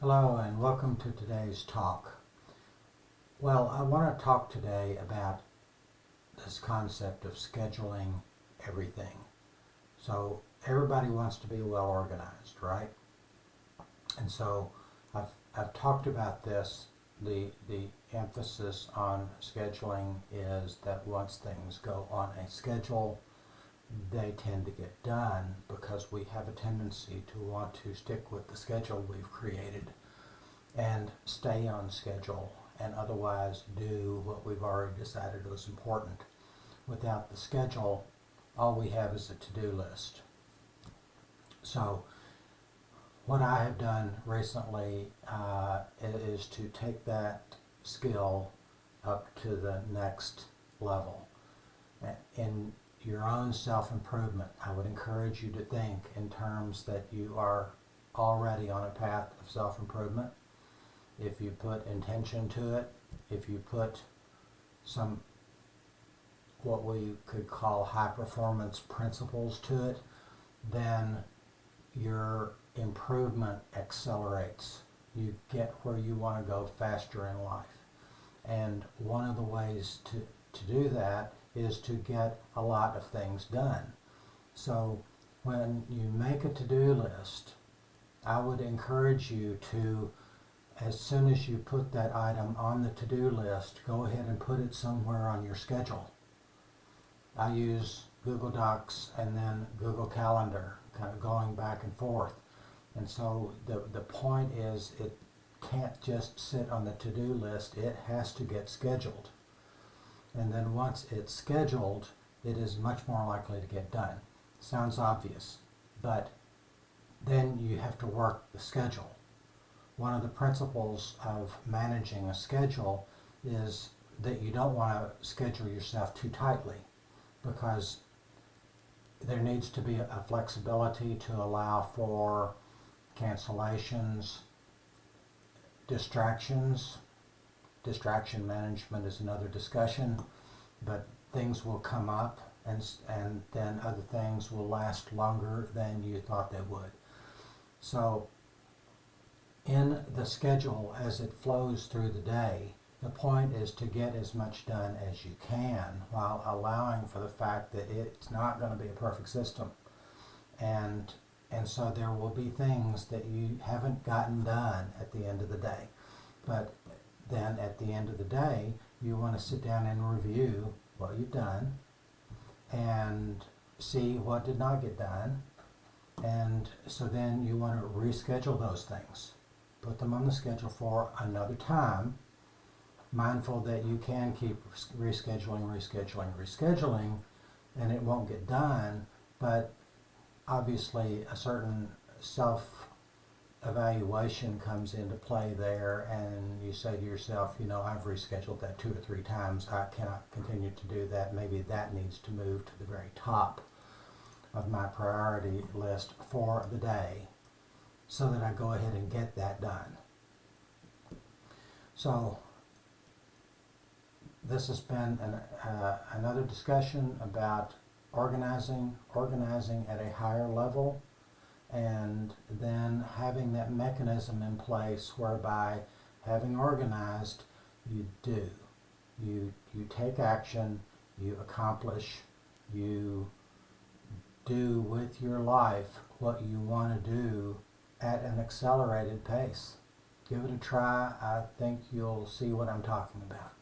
Hello and welcome to today's talk. Well, I want to talk today about this concept of scheduling everything. So everybody wants to be well organized, right? And so I've talked about this. The emphasis on scheduling is that once things go on a schedule, they tend to get done because we have a tendency to want to stick with the schedule we've created and stay on schedule and otherwise do what we've already decided was important. Without the schedule, all we have is a to-do list. So what I have done recently is to take that skill up to the next level. In your own self-improvement, I would encourage you to think in terms that you are already on a path of self-improvement. If you put intention to it, if you put some what we could call high performance principles to it, then your improvement accelerates. You get where you want to go faster in life. And one of the ways to do that is to get a lot of things done. So when you make a to-do list, I would encourage you to, as soon as you put that item on the to-do list, go ahead and put it somewhere on your schedule. I use Google Docs and then Google Calendar, kind of going back and forth. And so the point is, it can't just sit on the to-do list, it has to get scheduled. And then once it's scheduled, it is much more likely to get done. Sounds obvious, but then you have to work the schedule. One of the principles of managing a schedule is that you don't want to schedule yourself too tightly, because there needs to be a flexibility to allow for cancellations, distractions. Distraction management is another discussion, but things will come up and then other things will last longer than you thought they would. So in the schedule as it flows through the day, the point is to get as much done as you can while allowing for the fact that it's not going to be a perfect system. And so there will be things that you haven't gotten done at the end of the day. But then at the end of the day, you want to sit down and review what you've done and see what did not get done. And so then you want to reschedule those things. Put them on the schedule for another time, mindful that you can keep rescheduling, and it won't get done, but obviously a certain self-evaluation comes into play there, and you say to yourself, I've rescheduled that 2 or 3 times, I cannot continue to do that, maybe that needs to move to the very top of my priority list for the day, so that I go ahead and get that done. So this has been another discussion about organizing at a higher level, and then having that mechanism in place whereby, having organized, you take action, you accomplish, you do with your life what you want to do at an accelerated pace. Give it a try. I think you'll see what I'm talking about.